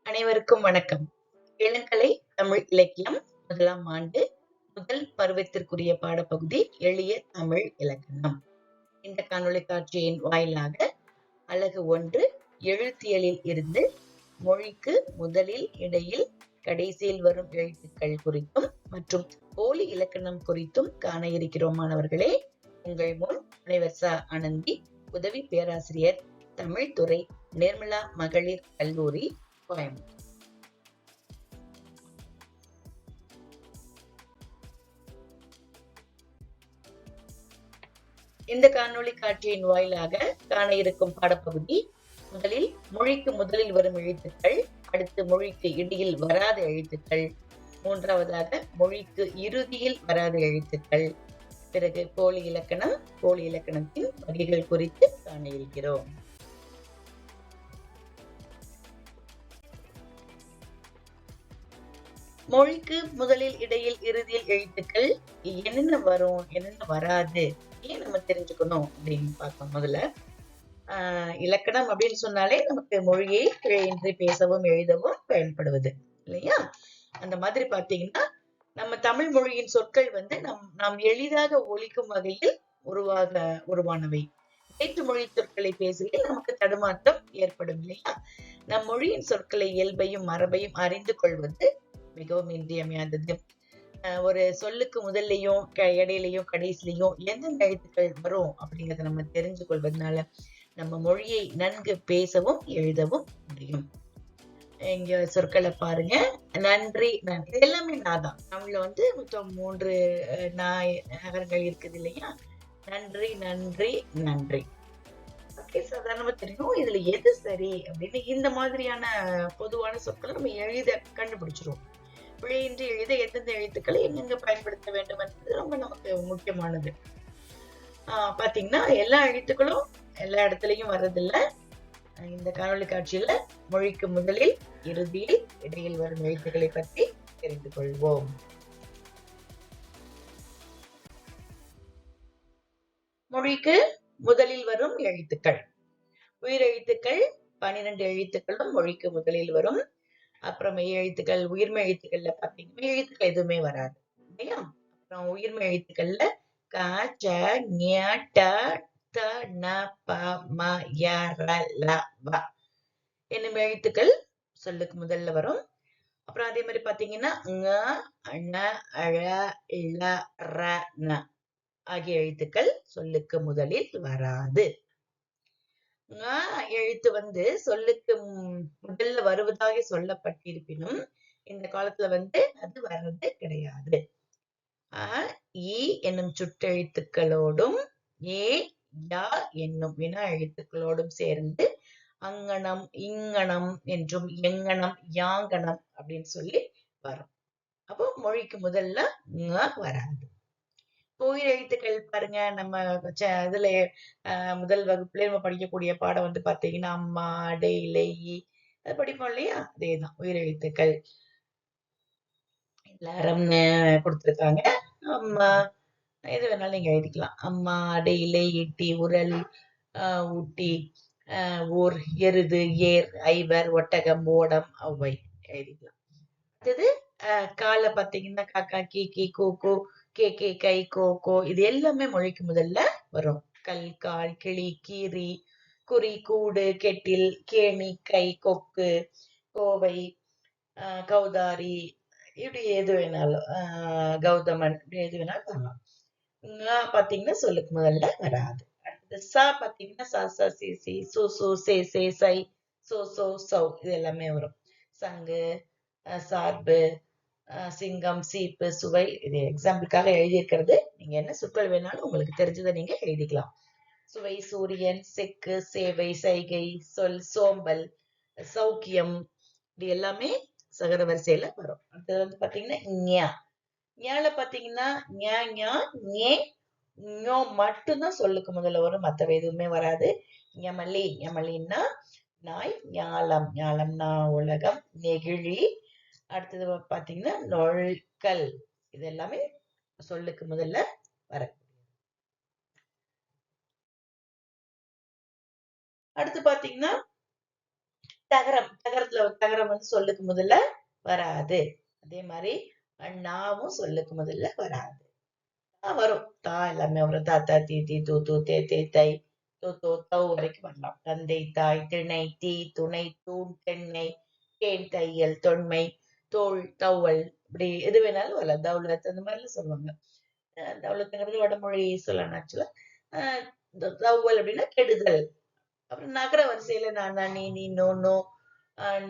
அனைவருக்கும் வணக்கம். இளங்கலை தமிழ் இலக்கியம் முதலாம் ஆண்டு முதல் பருவத்திற்குரிய பாடப்பகுதி எளிய தமிழ் இலக்கணம். இந்த காணொளி காட்சியின் வாயிலாக அலகு 1 எழுத்தியலில் இருந்து மொழிக்கு முதலில், இடையில், கடைசியில் வரும் எழுத்துக்கள் குறித்தும் மற்றும் போலி இலக்கணம் குறித்தும் காண இருக்கிறோம். மாணவர்களே, உங்கள் முன் முனைவர் ச. ஆனந்தி, உதவி பேராசிரியர் தமிழ் துறை, நிர்மலா மகளிர் கல்லூரி, கோயம்புத்தூர். இந்த காணொளி காட்சியின் வாயிலாக காண இருக்கும் பாடப்பகுதி முதலில் மொழிக்கு முதலில் வரும் எழுத்துக்கள், அடுத்து மொழிக்கு இடையில் வராத எழுத்துக்கள், மூன்றாவதாக மொழிக்கு இறுதியில் வராத எழுத்துக்கள், பிறகு போலி இலக்கணம், போலி இலக்கணத்தின் வகைகள் குறித்து காண இருக்கிறோம். மொழிக்கு முதலில், இடையில், இறுதியில் எழுத்துக்கள் என்னென்ன வரும், என்னென்ன வராது, ஏன் நம்ம தெரிஞ்சுக்கணும் அப்படின்னு பார்ப்போம். முதல்ல இலக்கணம் அப்படின்னு சொன்னாலே நமக்கு மொழியை பிழையின்றி பேசவும் எழுதவும் பயன்படுவது இல்லையா? அந்த மாதிரி பாத்தீங்கன்னா நம்ம தமிழ் மொழியின் சொற்கள் நாம் எளிதாக ஒலிக்கும் வகையில் உருவானவை. வேற்று மொழி சொற்களை பேசுகையில் நமக்கு தடுமாற்றம் ஏற்படும் இல்லையா? நம் மொழியின் சொற்களை, இயல்பையும் மரபையும் அறிந்து கொள்வது மிகவும் இன்றியமையாதது. ஒரு சொல்லுக்கு முதல்லையும் இடையிலையும் கடைசிலையும் எந்தெந்த எழுத்துக்கள் வரும் அப்படிங்கறத நம்ம தெரிஞ்சு கொள்வதனால நம்ம மொழியை நன்கு பேசவும் எழுதவும் முடியும். இங்க சொற்களை பாருங்க. நன்றி, நன்றி எல்லாமே நான் தான். தமிழ்ல மொத்தம் 3 நகரங்கள் இருக்குது இல்லையா? நன்றி, நன்றி, நன்றி. சாதாரணமா தெரியும் இதுல எது சரி அப்படின்னு. இந்த மாதிரியான பொதுவான சொற்களை நம்ம எளித கண்டுபிடிச்சிருவோம். பிழையின்றி எழுத எந்தெந்த எழுத்துக்களை எங்கெங்க பயன்படுத்த வேண்டும் என்பது ரொம்ப நமக்கு முக்கியமானது. பாத்தீங்கன்னா எல்லா எழுத்துக்களும் எல்லா இடத்துலயும் வர்றதில்ல. இந்த காணொளி காட்சியில மொழிக்கு முதலில், இறுதியில், இடையில் வரும் எழுத்துக்களை பற்றி தெரிந்து கொள்வோம். மொழிக்கு முதலில் வரும் எழுத்துக்கள். உயிரெழுத்துக்கள் 12 எழுத்துக்களும் மொழிக்கு முதலில் வரும். அப்புறம் மெய் எழுத்துக்கள், உயிர்மெய் எழுத்துக்கள்ல பாத்தீங்கன்னா மெய் எழுத்துக்கள் எதுவுமே வராது இல்லையா? அப்புறம் உயிர்மெய் எழுத்துக்கள்ல க, ச, ஞ, ட, த, ந, ப, ம, ய, ர, ல, வ என்னும் எழுத்துக்கள் சொல்லுக்கு முதல்ல வரும். அப்புறம் அதே மாதிரி பாத்தீங்கன்னா ங, ண, ழ, ள, ர, ந ஆகிய எழுத்துக்கள் சொல்லுக்கு முதலில் வராது. எழுத்து சொல்லுக்கு முதல்ல வருவதாக சொல்லப்பட்டிருப்பினும் இந்த காலத்துல அது வர்றது கிடையாது. இ என்னும் சுட்டெழுத்துக்களோடும் ஏ, யா என்னும் வினா எழுத்துக்களோடும் சேர்ந்து அங்கனம், இங்கனம் என்றும் எங்கனம், யாங்கனம் அப்படின்னு சொல்லி வரும். அப்போ மொழிக்கு முதல்ல வராது. உயிர் எழுத்துக்கள் பாருங்க. நம்ம இதுல முதல் வகுப்புல நம்ம படிக்கக்கூடிய பாடம் பாத்தீங்கன்னா அம்மா, அடை, இலை, அது படிப்போம் இல்லையா? அதேதான் உயிர் எழுத்துக்கள். எல்லாரும்னு கொடுத்திருக்காங்க. அம்மா எது வேணாலும் நீங்க எழுதிக்கலாம். அம்மா, அடை, இலை, ஈட்டி, உரல், ஊட்டி, ஊர், எருது, ஏர், ஐவர், ஒட்டகம், ஓடம், ஔவை எழுதிக்கலாம். அடுத்தது கால பாத்தீங்கன்னா காக்கா, கீக்கி, கூக்கு, கே, கே, கை, கோ, கோ இது எல்லாமே மொழிக்கு முதல்ல வரும். கல், கால், கிளி, கீரி, குறி, கூடு, கெட்டில், கேணி, கை, கொக்கு, கோவை, கௌதாரி இப்படி எது வேணாலும், கௌதமன் இப்படி எது வேணாலும் வரலாம். பாத்தீங்கன்னா சொல்லுக்கு முதல்ல வராது. அடுத்தது சா பாத்தீங்கன்னா சா, ச, சி, சி, சு, சு, சே, சே, சை, சோ, சோ, சௌ இது எல்லாமே வரும். சங்கு, சார்பு, சிங்கம், சீப்பு, சுவை இது எக்ஸாம்பிளுக்காக எழுதியிருக்கிறது. நீங்க என்ன சொற்கள் வேணாலும் உங்களுக்கு தெரிஞ்சதை நீங்க எழுதிக்கலாம். சுவை, சூரியன், செக்கு, சேவை, சைகை, சொல், சோம்பல், சௌக்கியம் இது எல்லாமே சகர வரிசையில வரும். அடுத்தது பாத்தீங்கன்னா ஞ. ஞால பாத்தீங்கன்னா ஞ, ஞ, ஞே, ஞோ மட்டும்தான் சொல்லுக்கு முதல்ல வரும். மத்தவை எதுவுமே வராது. ஞமலி, ஞமலின்னா நாய், ஞாலம், ஞாலம்னா உலகம், நெகிழி. அடுத்தது பாத்தீங்கன்னா நொழ்கல் இது எல்லாமே சொல்லுக்கு முதல்ல வர. அடுத்து பாத்தீங்கன்னா தகரம் தகரம் வந்து சொல்லுக்கு முதல்ல வராது. அதே மாதிரி நாவும் சொல்லுக்கு முதல்ல வராது. வரும். தா எல்லாமே வரும். தாத்தா, தீ, தூ, தூ, தே, தை, தோ, தௌ வரைக்கும் வரலாம். தந்தை, தாய், திணை, தீ, துணை, தூண், தென்னை, தேன், தையல், தொன்மை, தோள், தௌவல், இப்படி எது வேணாலும் வரலாம். தௌலத் அந்த மாதிரிலாம் சொல்லுவாங்க. தௌலத்துங்கிறது வடமொழி சொல்லலாம் ஆக்சுவலா. தௌவல் அப்படின்னா கெடுதல். அப்புறம் நகர வரிசையில நானா, நீ, நோ, நோ,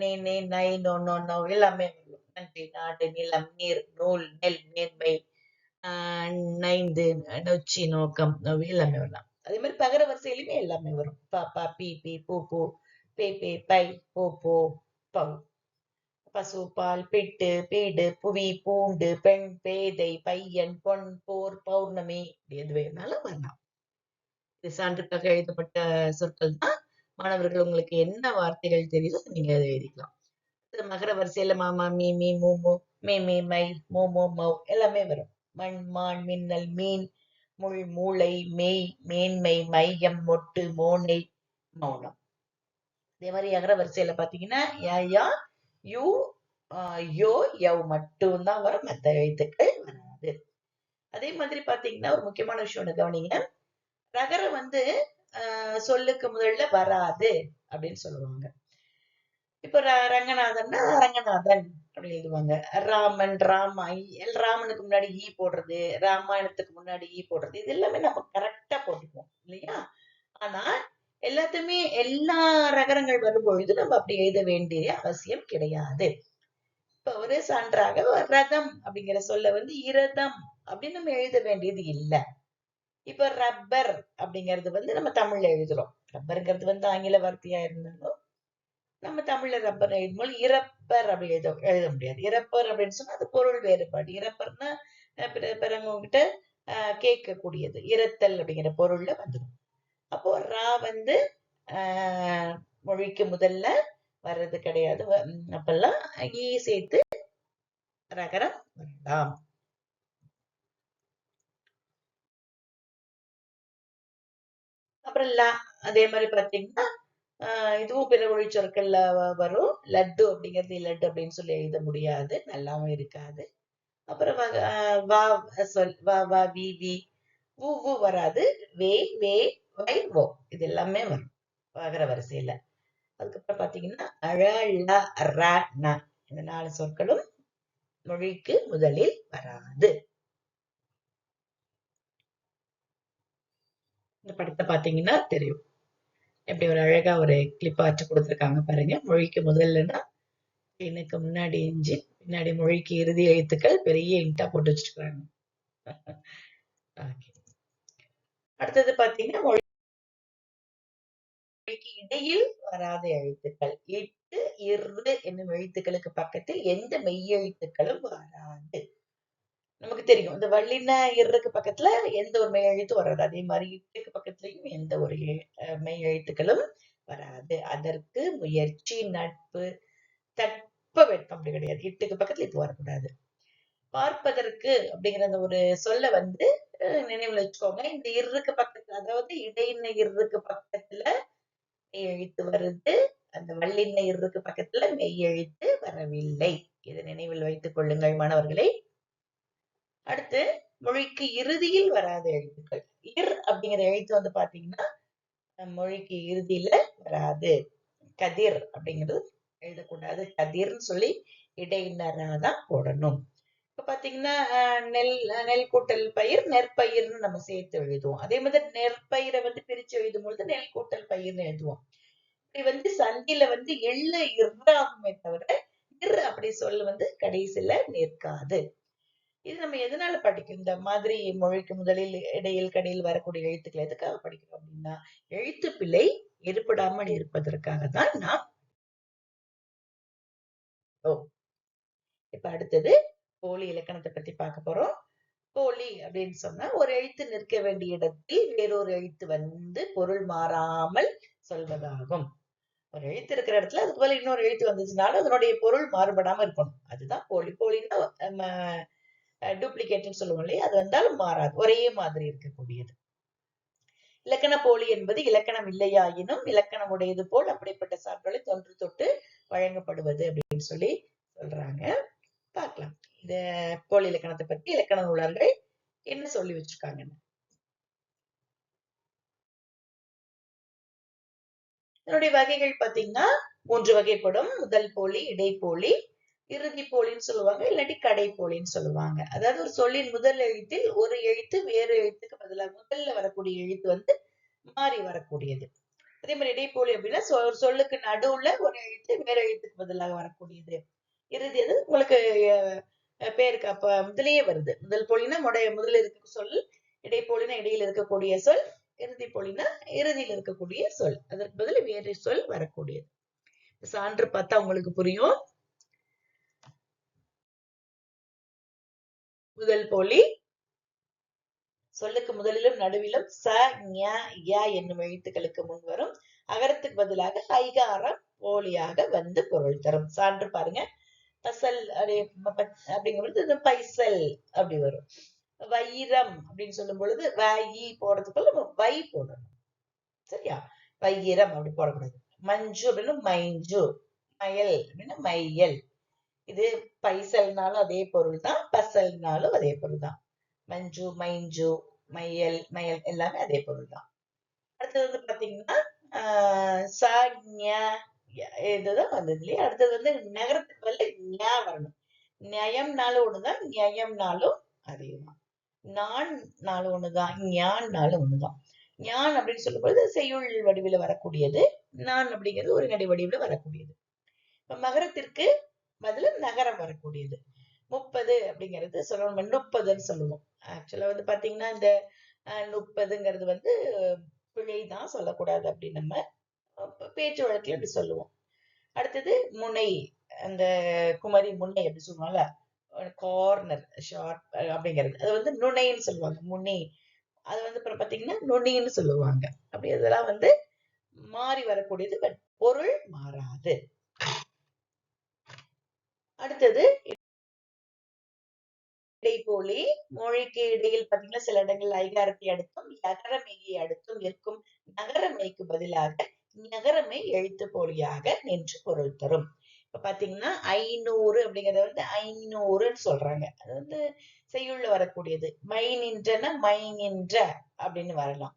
நே, நை, நோ, நோ எல்லாமே வரும். நன்றி, நாடு, நிலம், நீர், நூல், நெல், நேர்மை, நைந்து, நொச்சி, நோக்கம் எல்லாமே வரலாம். அதே மாதிரி பகர வரிசையிலுமே எல்லாமே வரும். பாப்பா, பீ, பூ, பே, பை, போ, பவ். பசு, பால், பிட்டு, பீடு, புவி, பூண்டு, பெண், பேதை, பையன், பொன், போர், பௌர்ணமி, எது வேணாலும் வரலாம். இது சான்றுக்காக எழுதப்பட்ட சொற்கள் தான். மாணவர்கள் உங்களுக்கு என்ன வார்த்தைகள் தெரியுதோ நீங்க அதை எழுதிக்கலாம். மகர வரிசையில மாமா, மீ, மூ, மே, மை, மௌ எல்லாமே வரும். மண், மான், மின்னல், மீன், முள், மூளை, மெய், மேன்மை, மையம், மொட்டு, மோனை, மௌனம். அதே மாதிரி அகர வரிசையில பாத்தீங்கன்னா யா, யூ, யோ, யவ் மட்டும்தான் வரும். மற்ற எழுத்துக்கள் வராது. அதே மாதிரி பாத்தீங்கன்னா ஒரு முக்கியமான விஷயம் ஒண்ணு கவனிங்க. ரகரம் வந்து சொல்லுக்கு முதல்ல வராது அப்படின்னு சொல்லுவாங்க. இப்ப ரங்கநாதன்னா ரங்கநாதன் அப்படி எழுதுவாங்க. ராமன், ராமனுக்கு முன்னாடி ஈ போடுறது, ராமாயணத்துக்கு முன்னாடி ஈ போடுறது, இது எல்லாமே நம்ம கரெக்டா போட்டுக்குவோம் இல்லையா? ஆனா எல்லாத்தையுமே எல்லா ரகரங்கள் வரும்பொழுது நம்ம அப்படி எழுத வேண்டிய அவசியம் கிடையாது. இப்ப ஒரு சான்றாக ரதம் அப்படிங்கிற சொல்ல வந்து இரதம் அப்படின்னு நம்ம எழுத வேண்டியது இல்லை. இப்ப ரப்பர் அப்படிங்கிறது வந்து நம்ம தமிழ்ல எழுதுறோம். ரப்பருங்கிறது வந்து ஆங்கில வார்த்தையா இருந்தாலும் நம்ம தமிழ்ல ரப்பர் எழுதும்போது இறப்பர் அப்படி எழுத முடியாது. இறப்பர் அப்படின்னு சொன்னா அது பொருள் வேறுபாடு. இறப்பர்னா பிறவங்க கிட்ட கேட்கக்கூடியது. இறத்தல் அப்படிங்கிற பொருள்ல வந்துடும். அப்போ ரா வந்து மொழிக்கு முதல்ல வர்றது கிடையாது. அப்பெல்லாம் ஈ சேர்த்து ரகரம் வரலாம். அப்புறம் லா அதே மாதிரி பாத்தீங்கன்னா இதுவும் பிற மொழி சொற்கள்ல வரும். லட்டு அப்படிங்கிறது லட்டு அப்படின்னு சொல்லி எழுத முடியாது. நல்லாவும் இருக்காது. அப்புறம் வா சொல் வா வி ஊ வராது. வே வை ஓ இது எல்லாமே வரும் வகர வரிசையில. அதுக்கப்புறம் பாத்தீங்கன்னா அழ ல ர ந இந்த 4 சொற்களும் மொழிக்கு முதலில் வராது. இந்த படத்தை பாத்தீங்கன்னா தெரியும். எப்படி ஒரு அழகா ஒரு கிளிப் ஆச்சு கொடுத்துருக்காங்க பாருங்க. மொழிக்கு முதல்லன்னா எனக்கு முன்னாடி இஞ்சி, பின்னாடி மொழிக்கு இறுதி எழுத்துக்கள் பெரிய இன்ட்டா போட்டு வச்சிருக்காங்க. அடுத்தது பாத்தீங்கன்னா மொழிக்கு இடையில் வராத எழுத்துக்கள். இட்டு, இரு என்னும் எழுத்துக்களுக்கு பக்கத்தில் எந்த மெய்யெழுத்துக்களும் வராது. நமக்கு தெரியும். இந்த வல்லின இருக்கு பக்கத்துல எந்த ஒரு மெய் எழுத்து வராது. அதே மாதிரி இட்டுக்கு பக்கத்துலயும் எந்த ஒரு மெய் எழுத்துக்களும் வராது. அதற்கு முயற்சி, நட்பு, தட்பவெட்பம் அப்படி கிடையாது. இட்டுக்கு பக்கத்துல இது வரக்கூடாது. பார்ப்பதற்கு அப்படிங்கிற அந்த ஒரு சொல்ல வந்து நினைவுல வச்சுக்கோங்க. இந்த இருக்கு பக்கத்துல, அதாவது இடையின இருக்கு பக்கத்துல மெய் எழுத்து வருது. அந்த வல்லின இருக்கு பக்கத்துல மெய் எழுத்து வரவில்லை. இதை நினைவில் வைத்துக் கொள்ளுங்கள் மாணவர்களே. அடுத்து மொழிக்கு இறுதியில் வராத எழுத்துக்கள். அப்படிங்கிற எழுத்து வந்து பாத்தீங்கன்னா மொழிக்கு இறுதியில வராது. கதிர் அப்படிங்கிறது எழுதக்கூடாது. கதிர்னு சொல்லி இடையினராதான் போடணும். இப்ப பாத்தீங்கன்னா நெல் கூட்டல் பயிர் நெற்பயிர்னு நம்ம சேர்த்து எழுதுவோம். அதே மாதிரி நெற்பயிரை வந்து பிரிச்சு எழுதும் பொழுது நெல் கூட்டல் பயிர்னு எழுதுவோம். இப்படி வந்து சந்தில வந்து எள்ளு இறாகுமே தவிர அப்படி சொல்ல வந்து கடைசியில நிற்காது. இது நம்ம எதனால படிக்கும்? இந்த மாதிரி மொழிக்கு முதலில் இடையில் கடையில் வரக்கூடிய எழுத்துக்களை எதுக்காக படிக்கிறோம் அப்படின்னா எழுத்து பிழை ஏற்படாமல் இருப்பதற்காக தான் நாம். இப்ப அடுத்தது போலி இலக்கணத்தை பத்தி பார்க்க போறோம். போலி அப்படின்னு சொன்னா ஒரு எழுத்து நிற்க வேண்டிய இடத்தில் வேறொரு எழுத்து வந்து பொருள் மாறாமல் சொல்வதாகும். ஒரு எழுத்து இருக்கிற இடத்துல அதுக்கு போல இன்னொரு எழுத்து வந்துச்சுனாலும் அதனுடைய பொருள் மாறுபடாம இருக்கணும். அதுதான் போலி. போலின்னா நம்ம டூப்ளிகேட்னு சொல்லுவோம் இல்லையா? அது வந்தாலும் மாறாது. ஒரே மாதிரி இருக்கக்கூடியது. இலக்கண போலி என்பது இலக்கணம் இல்லையாயினும் இலக்கணம் உடையது போல் அப்படிப்பட்ட சான்றோலை தொன்று தொட்டு வழங்கப்படுவது அப்படின்னு சொல்லி சொல்றாங்க. பார்க்கலாம் இந்த போலி இலக்கணத்தை பற்றி இலக்கண நூலர்கள் என்ன சொல்லி வச்சிருக்காங்கன்னு. இதனுடைய வகைகள் பாத்தீங்கன்னா 3 வகைப்படும். முதல் போலி, இடைப்போலி, இறுதி போலின்னு சொல்லுவாங்க, இல்லாட்டி கடைப்போலின்னு சொல்லுவாங்க. அதாவது ஒரு சொல்லின் முதல் எழுத்தில் ஒரு எழுத்து வேறு எழுத்துக்கு பதிலாக முதல்ல வரக்கூடிய எழுத்து வந்து மாறி வரக்கூடியது. அதே மாதிரி இடைப்போலி அப்படின்னா ஒரு சொல்லுக்கு நடுவுல ஒரு எழுத்து வேற எழுத்துக்கு பதிலாக வரக்கூடியது. இறுதி அது உங்களுக்கு பேருக்கு அப்ப முதலேயே வருது. முதல் போலினா முதல்ல இருக்க சொல், இடைப்போலினா இடையில இருக்கக்கூடிய சொல், இறுதி போலினா இறுதியில் இருக்கக்கூடிய சொல். அதற்கு பதில் வேறு சொல் வரக்கூடியது. சான்று பார்த்தா உங்களுக்கு புரியும். முதல் போலி சொல்லுக்கு முதலிலும் நடுவிலும் ச, ஞ, ய என்னும் எழுத்துக்களுக்கு முன் வரும். அகரத்துக்கு பதிலாக ஐகாரம் போலியாக வந்து பொருள் தரும். சான்று பாருங்க. பசல் அப்படிங்கும்பொழுது பைசல் அப்படி வரும். வைரம் அப்படின்னு சொல்லும் பொழுது வை போடுறதுக்குள்ள நம்ம வை போடணும். சரியா? வைரம் அப்படி போடக்கூடாது. மஞ்சு அப்படின்னு மைஞ்சு, மயல் அப்படின்னா மையல். இது பைசல்னாலும் அதே பொருள் தான், பசல்னாலும் அதே பொருள் தான். மஞ்சு, மைஞ்சு, மையல், மயல் எல்லாமே அதே பொருள் தான். அடுத்தது வந்து பாத்தீங்கன்னா இதுதான் வந்தது இல்லையா? அடுத்தது வந்து நகரத்துக்கு பதில் ஞா வரணும். நியம்னாலும் ஒண்ணுதான், நியம்னாலும் அதேதான். நான் நாளும் ஒண்ணுதான், ஞான்னாலும் ஒண்ணுதான். ஞான் அப்படின்னு சொல்லும் பொழுது செய்யுள் வடிவில வரக்கூடியது, நான் அப்படிங்கிறது ஒரு நடை வடிவில வரக்கூடியது. இப்ப மகரத்திற்கு பதில் நகரம் வரக்கூடியது. 30 அப்படிங்கிறது சொல்லணும், 30ன்னு சொல்லுவோம். ஆக்சுவலா வந்து பாத்தீங்கன்னா இந்த 30ங்கிறது வந்து பிழைதான், சொல்லக்கூடாது அப்படின்னு நம்ம பேச்சு வழக்குல இப்படி சொல்லுவோம். அடுத்தது முனை, அந்த குமரி முனை அப்படி சொல்லுவாங்கல்ல, கார்னர் ஷார்ப் அப்படிங்கிறது அது வந்து நுனைன்னு சொல்லுவாங்க. முனி அது வந்து அப்புறம் பாத்தீங்கன்னா நுனின்னு சொல்லுவாங்க. அப்படி இதெல்லாம் வந்து மாறி வரக்கூடியது, பட் பொருள் மாறாது. அடுத்தது இடைப்போலி. மொழிக்கு இடையில் பாத்தீங்கன்னா சில இடங்கள் ஐகாரத்தை அடுத்தும் யகரமெய்யை அடுத்தும் இருக்கும் நகரமெய்க்கு பதிலாக நகரமெய் எழுத்து போலியாக நின்று பொருள் தரும். இப்ப பாத்தீங்கன்னா 500 அப்படிங்கறத வந்து 500ன்னு சொல்றாங்க. அது வந்து செய்யுள்ள வரக்கூடியது. மை நின்றன மை நின்ற அப்படின்னு வரலாம்.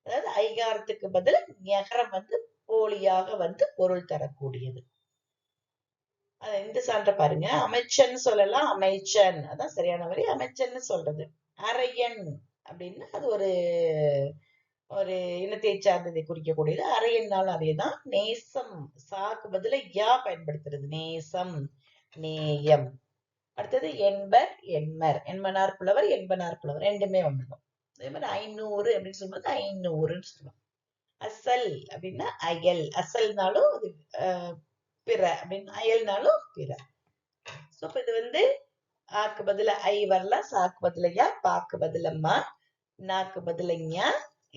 அதாவது ஐகாரத்துக்கு பதில் நகரம் வந்து போலியாக வந்து பொருள் தரக்கூடியது. இந்த சான்ற பாருங்க. அமைச்சன் சொல்லலாம், அமைச்சன் அதான் சரியான வரி. அமைச்சன் சொல்றது. அரையன் அப்படின்னா அது ஒரு ஒரு இனத்தை சார்ந்ததை குறிக்கக்கூடியது. அரையன்னாலும் அதேதான். நேசம் சாக்கு பதில யா பயன்படுத்துறது. நேசம், நேயம். அடுத்தது என்பர், எண்மர். எண்மனார் புலவர், என்பனார் புலவர் ரெண்டுமே ஒண்ணுதான். அதே மாதிரி 500 அப்படின்னு சொல்லும்போது 500ன்னு சொல்லுவோம். அசல் அப்படின்னா அயல். அசல்னாலும் அது பிற அப்படின்னு, அயல்னாலும் பிற. சோ இது வந்து ஆக்கு பதில ஐ வரலாம், சாக்கு பதில யா, பாக்கு பதில மா, நாக்கு பதில ஞா.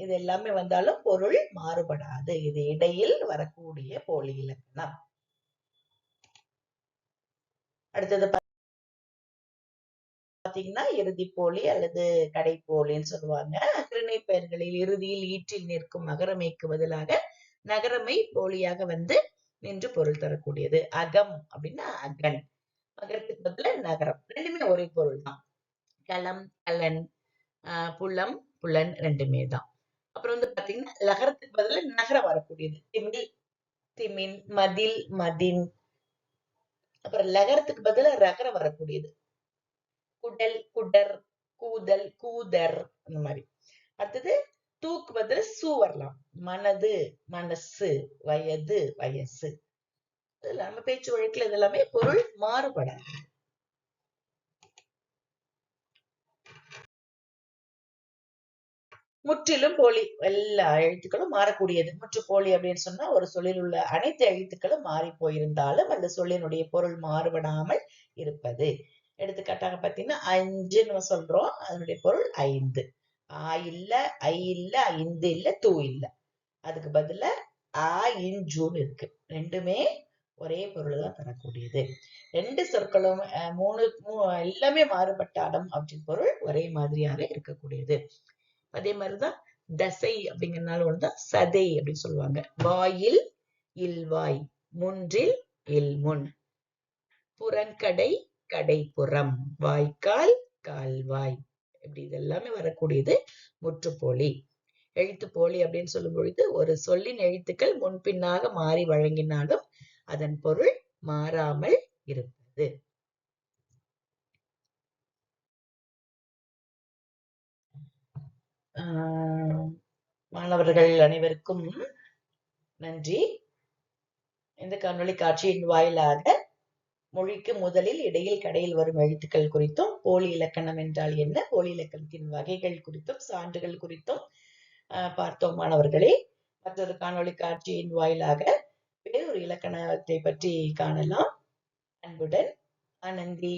இது எல்லாமே வந்தாலும் பொருள் மாறுபடாது. இது இடையில் வரக்கூடிய போலி இலக்கணம். அடுத்தது பாத்தீங்கன்னா இறுதி போலி அல்லது கடைப்போலின்னு சொல்லுவாங்க. அக்ரிணை பெயர்களில் இறுதியில் ஈற்றில் நிற்கும் அகரமைக்கு பதிலாக நகரமை போலியாக வந்து நின்று பொருள் தரக்கூடியது. அகம் அப்படின்னா அகன், மகரத்துக்கு பதில நகரம், ரெண்டுமே ஒரே பொருள் தான். களம், கலன், புலம், புலன் ரெண்டுமே தான். அப்புறம் வந்து பாத்தீங்கன்னா லகரத்துக்கு பதில நகரம் வரக்கூடியது. திமில், திமின், மதில், மதின். அப்புறம் லகரத்துக்கு பதில ரகரம் வரக்கூடியது. குடல், குடர், கூதல், கூதர் அந்த மாதிரி. அடுத்தது தூக்கு பதில சு வரலாம். மனது, மனசு, வயது, வயசு. நம்ம பேச்சு வழக்குல இதெல்லாமே பொருள் மாறுபடாது. முற்றிலும் போலி. எல்லா எழுத்துக்களும் மாறக்கூடியது. முற்று போலி அப்படின்னு சொன்னா ஒரு சொல்லில் உள்ள அனைத்து எழுத்துக்களும் மாறி போயிருந்தாலும் அந்த சொல்லினுடைய பொருள் மாறுபடாமல் இருப்பது. எடுத்துக்காட்டாக பாத்தீங்கன்னா 5 நம்ம சொல்றோம், அதனுடைய பொருள் 5. ஆ இல்ல, ஐ இல்ல, ஐந்து இல்ல, தூ இல்ல. அதுக்கு பதிலா ஆ இன்ஜூன்னு இருக்கு. ரெண்டுமே ஒரே பொருள் தான் தரக்கூடியது. ரெண்டு சொற்களும் எல்லாமே மாறுபட்டாலும் அவற்றின் பொருள் ஒரே மாதிரியாக இருக்கக்கூடியது. அதே மாதிரிதான் தசை அப்படிங்கறதுனால ஒண்ணுதான் சதை அப்படின்னு சொல்லுவாங்க. வாயில் இல்வாய், முன்றில் இல்முன். புறங்கடை கடைப்புறம், வாய்க்கால் கால்வாய். இப்படி இதெல்லாமே வரக்கூடியது முற்றுப்போலி. எழுத்துப்போலி அப்படின்னு சொல்லும் பொழுது ஒரு சொல்லின் எழுத்துக்கள் முன்பின்னாக மாறி வழங்கினாலும் அதன் பொருள் மாறாமல் இருப்பது. மாணவர்கள் அனைவருக்கும் நன்றி. இந்த காணொளி காட்சியின் வாயிலாக மொழிக்கு முதலில், இடையில், கடையில் வரும் எழுத்துக்கள் குறித்தும், போலி இலக்கணம் என்றால் என்ன, போலி இலக்கணத்தின் வகைகள் குறித்தும், சான்றுகள் குறித்தும் பார்த்தோம் மாணவர்களே. மற்றொரு காணொளி காட்சியின் வாயிலாக வேறொரு இலக்கணத்தை பற்றி காணலாம். அன்புடன் ஆனந்தி.